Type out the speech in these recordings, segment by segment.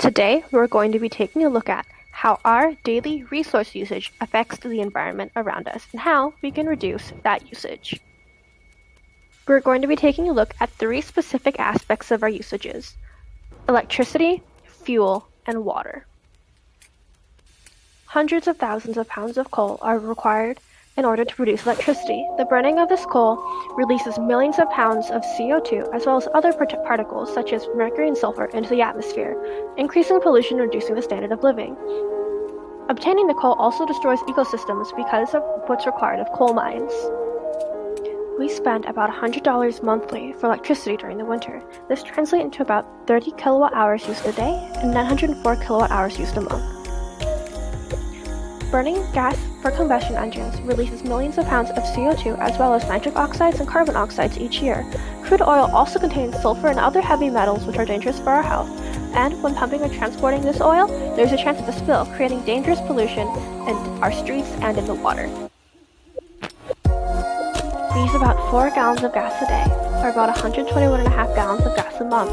Today, we're going to be taking a look at how our daily resource usage affects the environment around us and how we can reduce that usage. We're going to be taking a look at three specific aspects of our usages: electricity, fuel, and water. Hundreds of thousands of pounds of coal are required in order to produce electricity. The burning of this coal releases millions of pounds of CO2 as well as other particles such as mercury and sulfur into the atmosphere, increasing pollution and reducing the standard of living. Obtaining the coal also destroys ecosystems because of what's required of coal mines. We spend about $100 monthly for electricity during the winter. This translates into about 30 kilowatt hours used a day and 904 kilowatt hours used a month. Burning gas for combustion engines releases millions of pounds of CO2 as well as nitric oxides and carbon oxides each year. Crude oil also contains sulfur and other heavy metals which are dangerous for our health. And when pumping or transporting this oil, there's a chance of a spill, creating dangerous pollution in our streets and in the water. We use about 4 gallons of gas a day, or about 121.5 gallons of gas a month.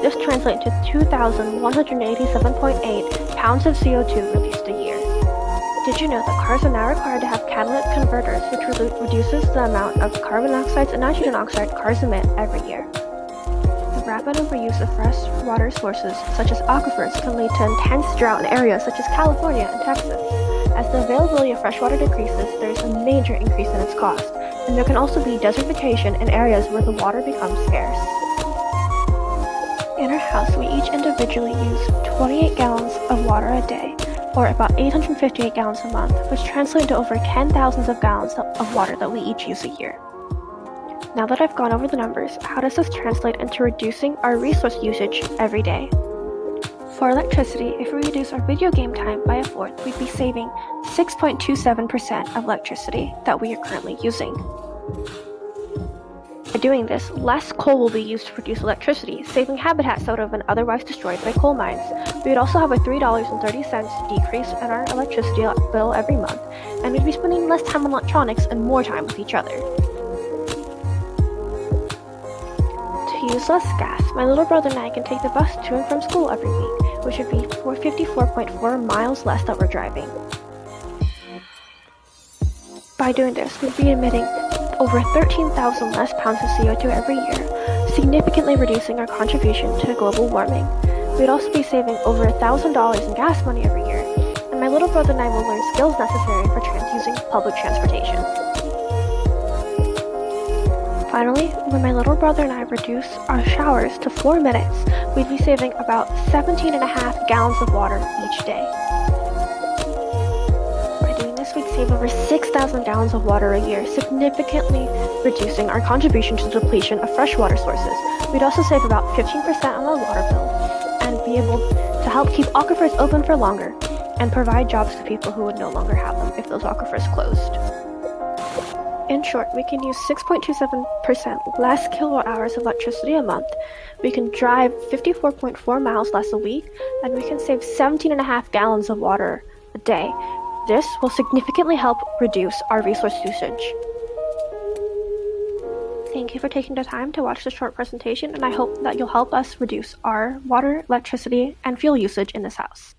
This translates to 2,187.8 pounds of CO2 released a year. Did you know that cars are now required to have catalytic converters, which reduces the amount of carbon oxides and nitrogen oxide cars emit every year? The rapid overuse of fresh water sources, such as aquifers, can lead to intense drought in areas such as California and Texas. As the availability of fresh water decreases, there is a major increase in its cost, and there can also be desertification in areas where the water becomes scarce. In our house, we each individually use 28 gallons of water a day, or about 858 gallons a month, which translates to over 10,000 of gallons of water that we each use a year. Now that I've gone over the numbers, how does this translate into reducing our resource usage every day? For electricity, if we reduce our video game time by a fourth, we'd be saving 6.27% of electricity that we are currently using. By doing this, less coal will be used to produce electricity, saving habitats that would have been otherwise destroyed by coal mines. We would also have a $3.30 decrease in our electricity bill every month, and we'd be spending less time on electronics and more time with each other. To use less gas, my little brother and I can take the bus to and from school every week, which would be 54.4 miles less that we're driving. By doing this, we'd be emitting over 13,000 less pounds of CO2 every year, significantly reducing our contribution to global warming. We'd also be saving over $1,000 in gas money every year, and my little brother and I will learn skills necessary for using public transportation. Finally, when my little brother and I reduce our showers to 4 minutes, we'd be saving about 17.5 gallons of water each day. We'd save over 6,000 gallons of water a year, significantly reducing our contribution to the depletion of freshwater sources. We'd also save about 15% on our water bill and be able to help keep aquifers open for longer and provide jobs to people who would no longer have them if those aquifers closed. In short, we can use 6.27% less kilowatt hours of electricity a month, we can drive 54.4 miles less a week, and we can save 17.5 gallons of water a day. This will significantly help reduce our resource usage. Thank you for taking the time to watch this short presentation, and I hope that you'll help us reduce our water, electricity, and fuel usage in this house.